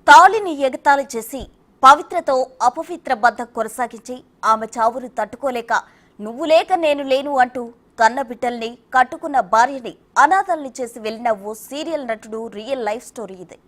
తాళిని ఎగతాళి చేసి పవిత్రతో అపవిత్ర బంధం కొనసాగించి ఆమె చావును తట్టుకోలేక నువ్వు లేక నేను లేను అంటూ కన్న బిడ్డల్ని కట్టుకున్న భార్యని అనాథల్ని చేసి వెళ్లిన ఓ సీరియల్ నటుడు రియల్ లైఫ్ స్టోరీ ఇది.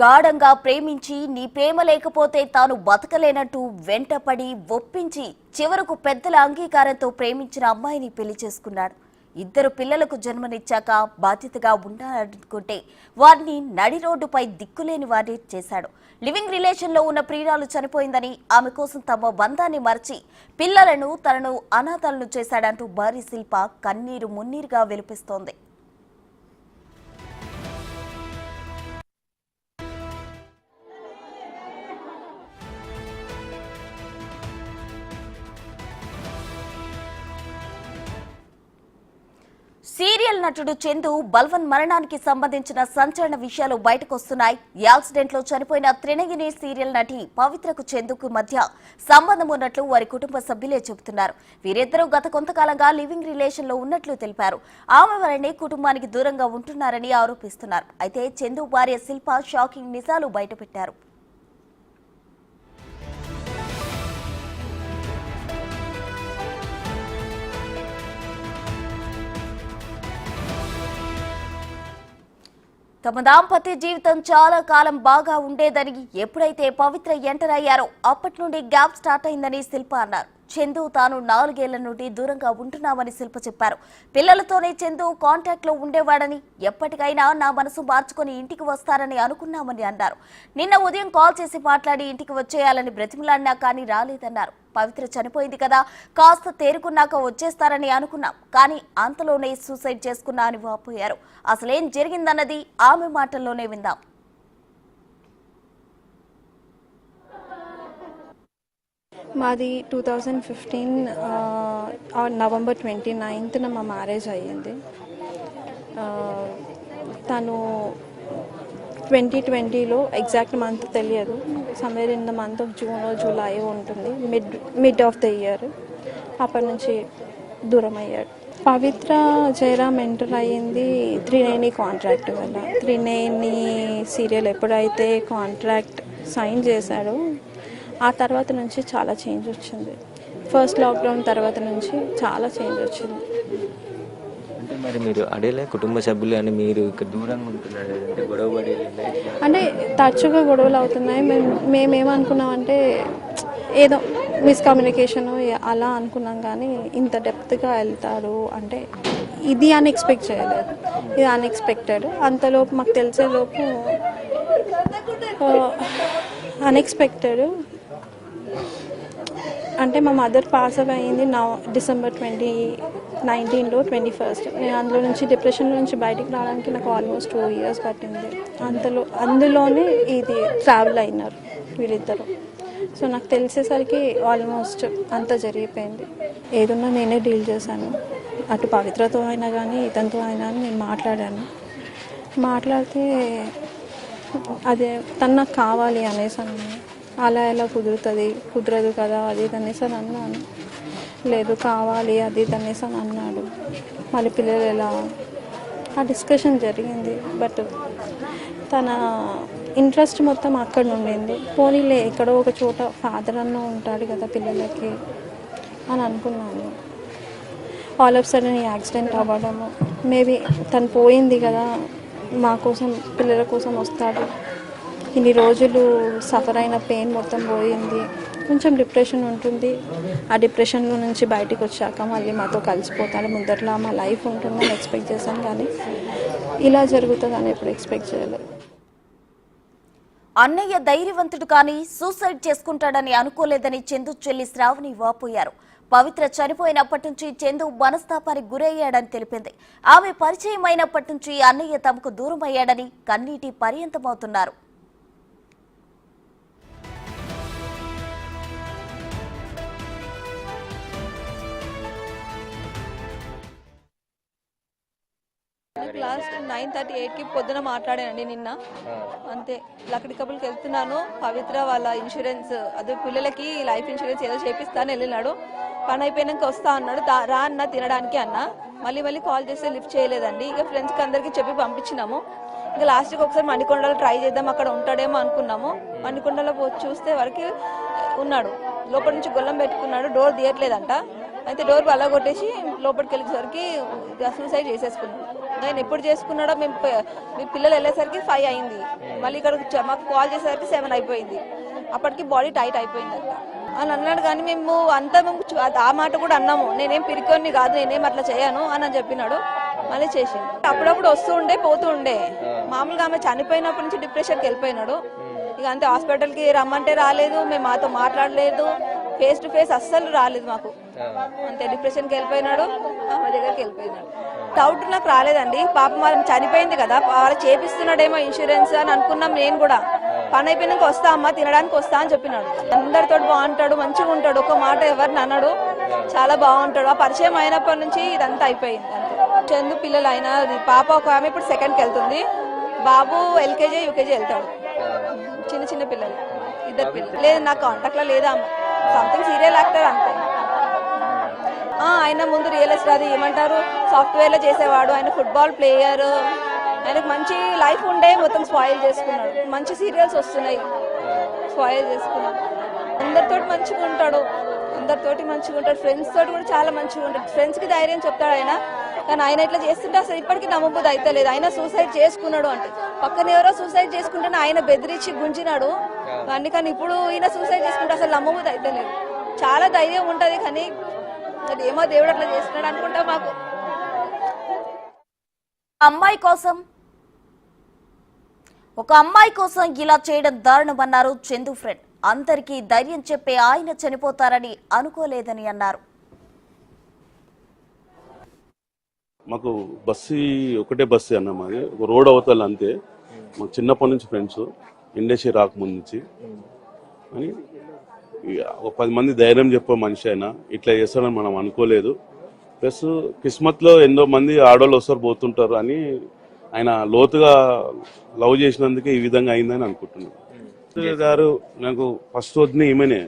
గాఢంగా ప్రేమించి నీ ప్రేమ లేకపోతే తాను బతకలేనట్టు వెంటపడి ఒప్పించి చివరకు పెద్దల అంగీకారంతో ప్రేమించిన అమ్మాయిని పెళ్లి చేసుకున్నాడు. ఇద్దరు పిల్లలకు జన్మనిచ్చాక బాధ్యతగా ఉండాలనుకుంటే వారిని నడి రోడ్డుపై దిక్కులేని వారిని చేశాడు. లివింగ్ రిలేషన్లో ఉన్న ప్రియురాలు చనిపోయిందని ఆమె కోసం తమ బంధాన్ని మరచి పిల్లలను తనను అనాథలను చేశాడంటూ భార్య శిల్ప కన్నీరు మున్నీరుగా వెలిపిస్తోంది. సీరియల్ నటుడు చందు బల్వన్ మరణానికి సంబంధించిన సంచలన విషయాలు బయటకు వస్తున్నాయి. యాక్సిడెంట్ లో చనిపోయిన త్రినగిరి సీరియల్ నటి పవిత్రకు చందుకు మధ్య సంబంధం ఉన్నట్లు వారి కుటుంబ సభ్యులే చెబుతున్నారు. వీరిద్దరూ గత కొంతకాలంగా లివింగ్ రిలేషన్ లో ఉన్నట్లు తెలిపారు. ఆమె వల్లనే కుటుంబానికి దూరంగా ఉంటున్నారని ఆరోపిస్తున్నారు. అయితే చందు భార్య శిల్ప షాకింగ్ నిజాలు బయటపెట్టారు. తమ దాంపత్య జీవితం చాలా కాలం బాగా ఉండేదని, ఎప్పుడైతే పవిత్ర ఎంటర్ అయ్యారో అప్పటి నుండి గ్యాప్ స్టార్ట్ అయిందని శిల్ప అన్నారు. చందు తాను 4 ఏళ్ల నుండి దూరంగా ఉంటున్నామని శిల్ప చెప్పారు. పిల్లలతోనే చందు కాంటాక్ట్ లో ఉండేవాడని, ఎప్పటికైనా నా మనసు మార్చుకొని ఇంటికి వస్తారని అనుకున్నామని అన్నారు. నిన్న ఉదయం కాల్ చేసి మాట్లాడి ఇంటికి వచ్చేయాలని బ్రతిమలాడినా కానీ రాలేదన్నారు. పవిత్ర చనిపోయింది కదా, కాస్త తేరుకున్నాక వచ్చేస్తారని అనుకున్నాం, కానీ అంతలోనే సూసైడ్ చేసుకున్నా అని వాపోయారు. అసలేం జరిగిందన్నది ఆమె మాటల్లోనే విందాం. మాది 2015 నవంబర్ 29న మా మ్యారేజ్ అయ్యింది. తను 2020లో ఎగ్జాక్ట్ మంత్ తెలియదు, somewhere in the month of June July ఉంటుంది, మిడ్ ఆఫ్ ద ఇయర్. అప్పటి నుంచి దూరం అయ్యాడు. పవిత్ర జయరామ్ ఎంటర్ అయ్యింది త్రినేని కాంట్రాక్ట్ వల్ల. త్రినేని సీరియల్ ఎప్పుడైతే కాంట్రాక్ట్ సైన్ చేశాడో ఆ తర్వాత నుంచి చాలా చేంజ్ వచ్చింది. ఫస్ట్ లాక్డౌన్ తర్వాత నుంచి చాలా చేంజ్ వచ్చింది. అంటే మరి మీరు అడేలే కుటుంబ సభ్యులు అని మీరు ఇక్కడ దూరంగా ఉంటున్నారు అంటే గొడవపడి అంటే తరచుగా గొడవలు అవుతున్నాయి. మేమేమనుకున్నామంటే ఏదో మిస్కమ్యూనికేషన్ అలా అనుకున్నాం, కానీ ఇంత డెప్త్గా వెళ్తారు అంటే ఇది అన్ఎక్స్పెక్ట్ చేయలేదు. ఇది అన్ఎక్స్పెక్టెడ్. అంతలోపు మాకు తెలిసేలోపు అన్ఎక్స్పెక్టెడ్ అంటే మా మదర్ పాస్ అవే అయింది డిసెంబర్ 2019లో 21st. నేను అందులో నుంచి డిప్రెషన్ నుంచి బయటికి రావడానికి నాకు ఆల్మోస్ట్ 2 years పట్టింది. అందులోనే ఇది ట్రావెల్ అయినారు వీళ్ళిద్దరు. సో నాకు తెలిసేసరికి ఆల్మోస్ట్ అంతా జరిగిపోయింది. ఏదున్నా నేనే డీల్ చేశాను. అటు పవిత్రతో అయినా కానీ ఇతనితో అయినా నేను మాట్లాడాను. మాట్లాడితే అదే తను నాకు కావాలి అనేసాను. అలా ఎలా కుదరదు కదా అది అనేసి అన్నాను. లేదు కావాలి అది అనేసి అన్నాడు. మళ్ళీ పిల్లలు ఎలా, ఆ డిస్కషన్ జరిగింది. బట్ తన ఇంట్రెస్ట్ మొత్తం అక్కడ ఉండింది. పోనీలే ఎక్కడో ఒక చోట ఫాదర్ అన్న ఉంటాడు కదా పిల్లలకి అని అనుకున్నాను. ఆల్ ఆఫ్ సడన్ ఈ యాక్సిడెంట్ అవ్వడము, మేబీ తను పోయింది కదా మా కోసం పిల్లల కోసం వస్తాడు, ఇన్ని రోజులు సఫర్ అయిన పెయిన్ మొత్తం పోయింది, కొంచెం డిప్రెషన్ ఉంటుంది, ఆ డిప్రెషన్లో నుంచి బయటికి వచ్చాక మళ్ళీ మాతో కలిసిపోతాడు, ముందట్లా మా లైఫ్ ఉంటుందని ఎక్స్పెక్ట్ చేశాను, కానీ ఇలా జరుగుతుందని ఎప్పుడు ఎక్స్పెక్ట్ చేయలేదు. అన్నయ్య ధైర్యవంతుడు కానీ సూసైడ్ చేసుకుంటాడని అనుకోలేదని చందు చెల్లి శ్రావణి వాపోయారు. పవిత్ర చనిపోయినప్పటి నుంచి చందు మనస్తాపానికి గురయ్యాడని తెలిపింది. ఆమె పరిచయం అయినప్పటి నుంచి అన్నయ్య తమకు దూరం అయ్యాడని కన్నీటి పర్యంతమవుతున్నారు. నాకు లాస్ట్ 9:38కి పొద్దున మాట్లాడానండి నిన్న. అంతే లక్కడి కబుల్కి వెళ్తున్నాను, పవిత్ర వాళ్ళ ఇన్సూరెన్స్ అదే పిల్లలకి లైఫ్ ఇన్సూరెన్స్ ఏదో చేపిస్తాను వెళ్ళినాడు. పని అయిపోయినాక వస్తా అన్నాడు. రా అన్న తినడానికి అన్న. మళ్ళీ కాల్ చేస్తే లిఫ్ట్ చేయలేదండి. ఇక ఫ్రెండ్స్కి అందరికీ చెప్పి పంపించినాము. ఇంకా లాస్ట్కి ఒకసారి మణికొండలో ట్రై చేద్దాం, అక్కడ ఉంటాడేమో అనుకున్నాము. మణికొండలో చూస్తే వరకు ఉన్నాడు. లోపల నుంచి గొల్లం పెట్టుకున్నాడు, డోర్ తీయట్లేదంట. అయితే డోర్ అలా కొట్టేసి లోపలికి వెళ్ళేసరికి సూసైడ్ చేసేసుకున్నాడు. ఆయన ఎప్పుడు చేసుకున్నాడో మీ పిల్లలు వెళ్ళేసరికి 5 అయింది. మళ్ళీ ఇక్కడ మాకు కాల్ చేసేసరికి 7 అయిపోయింది. అప్పటికి బాడీ టైట్ అయిపోయిందంట అని అన్నాడు. కానీ మేము ఆ మాట కూడా అన్నాము, నేనేం పిరికొని కాదు, నేనేం అట్లా చేయను అని చెప్పినాడు. మళ్ళీ చేసిండు. అప్పుడప్పుడు వస్తూ ఉండే పోతూ ఉండే. మామూలుగా ఆమె చనిపోయినప్పటి నుంచి డిప్రెషన్కి వెళ్ళిపోయినాడు. ఇక అంతే, హాస్పిటల్కి రమ్మంటే రాలేదు, మేము మాతో మాట్లాడలేదు, ఫేస్ టు ఫేస్ అస్సలు రాలేదు మాకు. అంతే, డిప్రెషన్కి వెళ్ళిపోయినాడు, ఆమె దగ్గరికి వెళ్ళిపోయినాడు. డౌట్ నాకు రాలేదండి. పాపం వాళ్ళని చనిపోయింది కదా, వాళ్ళు చేపిస్తున్నాడేమో ఇన్సూరెన్స్ అని అనుకున్నాం. నేను కూడా పని అయిపోయినాక వస్తా అమ్మా తినడానికి వస్తా అని చెప్పినాడు. అందరితో బాగుంటాడు, మంచిగా ఉంటాడు, ఒక మాట ఎవరిని అన్నాడు, చాలా బాగుంటాడు. ఆ పరిచయం అయినప్పటి నుంచి ఇదంతా అయిపోయింది. అంతే, చందు పిల్లలు అయినా పాప ఒక ఆమె ఇప్పుడు 2nd వెళ్తుంది, బాబు LKG UKG వెళ్తాడు. చిన్న పిల్లలు, 2 పిల్లలు. లేదు నాకు కాంటాక్ట్లో లేదా, సంథింగ్ సీరియల్ యాక్టర్ అంతే. ఆయన ముందు రియల్ ఎస్టేట్ అది ఏమంటారు సాఫ్ట్వేర్లో చేసేవాడు. ఆయన ఫుట్బాల్ ప్లేయర్, ఆయనకు మంచి లైఫ్ ఉండే మొత్తం స్పాయిల్ చేసుకున్నాడు. మంచి సీరియల్స్ వస్తున్నాయి, స్పాయిల్ చేసుకున్నాడు. అందరితోటి మంచిగా ఉంటాడు, ఫ్రెండ్స్ తోటి కూడా చాలా మంచిగా ఉంటాడు. ఫ్రెండ్స్కి ధైర్యం చెప్తాడు ఆయన. కానీ ఆయన ఇట్లా చేస్తుంటే అసలు ఇప్పటికీ నమ్మబుద్ధి అయితే లేదు. ఆయన సూసైడ్ చేసుకున్నాడు అంటే, పక్కన ఎవరో సూసైడ్ చేసుకుంటే ఆయన బెదిరించి గుంజినాడు. కానీ ఇప్పుడు ఈయన సూసైడ్ చేసుకుంటే అసలు నమ్మబుద్ధి అయితే లేదు. చాలా ధైర్యం ఉంటుంది, కానీ అది ఏమో దేవుడు అట్లా చేస్తున్నాడు అనుకుంటా. మాకు ఒక అమ్మాయి కోసం ఇలా చేయడం దారుణమన్నారు చందు ఫ్రెండ్. అందరికీ ధైర్యం చెప్పే ఆయన చనిపోతారని అనుకోలేదని అన్నారు. మాకు ఒకటే బస్సు అన్న, మాది ఒక రోడ్ అవతల అంతే. మాకు చిన్నప్పటి నుంచి ఫ్రెండ్స్, ఇండస్ట్రీ రాకముందు నుంచి. అని ఒక 10 మంది ధైర్యం చెప్పే మనిషి అయినా ఇట్లా చేస్తాడని మనం అనుకోలేదు. ప్లస్ కిస్మత్లో ఎంతో మంది ఆడవాళ్ళు వస్తారు పోతుంటారు అని ఆయన లోతుగా లవ్ చేసినందుకే ఈ విధంగా అయిందని అనుకుంటున్నాను. గారు నాకు ఫస్ట్ వద్దని ఈమెనే.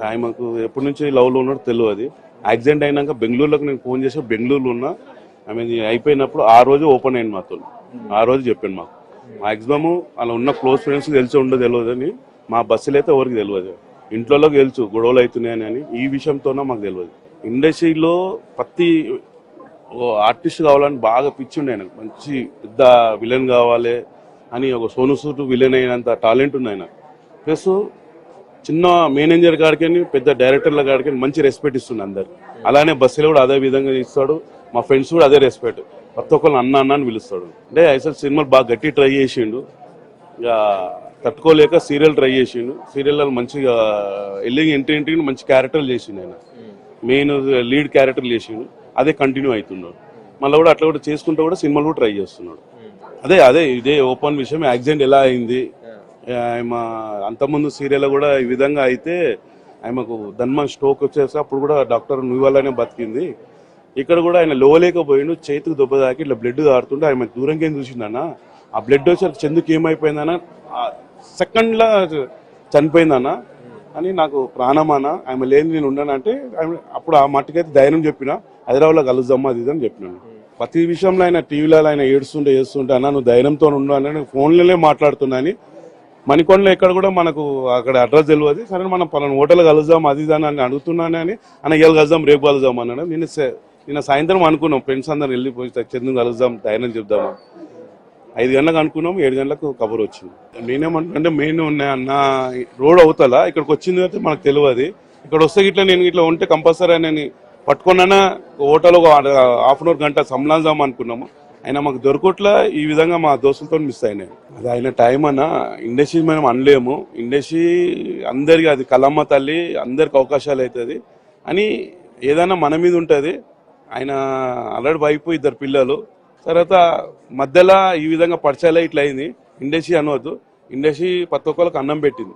ఆయనకు ఎప్పటి నుంచి లవ్లో ఉన్నాడో తెలియదు. యాక్సిడెంట్ అయినాక బెంగళూరులోకి నేను ఫోన్ చేసి బెంగళూరులో ఉన్నా, ఆమె అయిపోయినప్పుడు ఆ రోజు ఓపెన్ అయింది మాతో. ఆ రోజు చెప్పాను మాకు మాక్సిమం అలా ఉన్న క్లోజ్ ఫ్రెండ్స్ తెలిసి ఉండదు తెలియదు అని. మా బస్సులు అయితే ఎవరికి తెలియదు, ఇంట్లోకి తెలుసు గొడవలు అవుతున్నాయని. అని ఈ విషయంతోనే మాకు తెలియదు. ఇండస్ట్రీలో ప్రతి ఆర్టిస్ట్ కావాలని బాగా పిచ్చి ఉండే ఆయన. మంచి పెద్ద విలన్ కావాలి అని, ఒక సోను సూట్ విలన్ అయినంత టాలెంట్ ఉంది ఆయన. ప్లస్ చిన్న మేనేజర్ గారికి పెద్ద డైరెక్టర్ల గారికి మంచి రెస్పెక్ట్ ఇస్తుంది అందరు. అలానే బస్సులో కూడా అదే విధంగా ఇస్తాడు. మా ఫ్రెండ్స్ కూడా అదే రెస్పెక్ట్, ప్రతి ఒక్కరిని అన్న అని పిలుస్తాడు. అంటే అసలు సినిమాలు బాగా గట్టి ట్రై చేసిండు. ఇక తట్టుకోలేక సీరియల్ ట్రై చేసిండు. సీరియల్లో మంచిగా ఎంట్రీ మంచి క్యారెక్టర్లు చేసిండు ఆయన. మెయిన్ లీడ్ క్యారెక్టర్లు చేసిండు. అదే కంటిన్యూ అవుతున్నాడు. మళ్ళీ కూడా అట్లా కూడా చేసుకుంటూ కూడా సినిమాలు కూడా ట్రై చేస్తున్నాడు. అదే ఇదే ఓపెన్ విషయం. యాక్సిడెంట్ ఎలా అయింది, ఆమె అంతకుముందు సీరియల్ కూడా ఈ విధంగా అయితే ఆమెకు ధన్మన్ స్ట్రోక్ వచ్చేసి అప్పుడు కూడా డాక్టర్ నువ్వాలనే బతికింది. ఇక్కడ కూడా ఆయన లోలేకపోయిండు, చేతికి దెబ్బ తాకి ఇట్లా బ్లడ్ తారుతుంటే ఆమె దూరంగా ఏం చూసిందన్న, ఆ బ్లడ్ వచ్చి చందుకి ఏమైపోయిందన్న, సెకండ్లో చనిపోయిందన్న అని నాకు ప్రాణమాన, ఆమె లేని నేను ఉన్నానంటే అప్పుడు ఆ మట్టుకైతే ధైర్యం చెప్పిన, హైదరాబాద్లో కలుద్దామా అది అని చెప్పినాను. ప్రతి విషయంలో ఆయన టీవీలో ఆయన చేస్తుంటే అన్న నువ్వు ధైర్యంతో ఉన్నాను, ఫోన్లోనే మాట్లాడుతున్నా అని. మణికొండలో ఎక్కడ కూడా మనకు అక్కడ అడ్రస్ తెలియదు. సరే మనం పలానా హోటల్ కలుద్దాం అది అని అడుగుతున్నాను అని, అన్న ఇవాళ కలుద్దాం రేపు కలుద్దాం అన్నాడు. నిన్న సాయంత్రం అనుకున్నాం ఫ్రెండ్స్ అందరం వెళ్ళిపోయి చందు కలుద్దాం ధైర్యం చెప్దామా. 5 గంటలకు అనుకున్నాం, 7 గంటలకు కబుర్ వచ్చింది. నేనేమంటే మెయిన్ ఉన్నాయన్న రోడ్ అవుతలా ఇక్కడికి వచ్చింది అయితే మనకు తెలియదు. ఇక్కడ వస్తే ఇట్లా నేను ఇట్లా ఉంటే కంపల్సరీ నేను పట్టుకున్నా హోటల్ ఒక హాఫ్ అన్ అవర్ గంట సంలాందాం అనుకున్నాము. అయినా మాకు దొరకట్లా. ఈ విధంగా మా దోస్తులతో మిస్ అయినాయి. అది ఆయన టైం అన్న, ఇండస్ట్రీ మనం అనలేము. ఇండస్ట్రీ అందరికి అది కలమ్మ తల్లి, అందరికి అవకాశాలు అవుతుంది అని ఏదైనా మన మీద ఉంటుంది. ఆయన ఆల్రెడీ వైపు 2 పిల్లలు, తర్వాత మధ్యలో ఈ విధంగా పరిచయాలు ఇట్లా అయింది. ఇండస్ట్రీ అనవద్దు, ఇండస్ట్రీ ప్రతి ఒక్కరికి అన్నం పెట్టింది.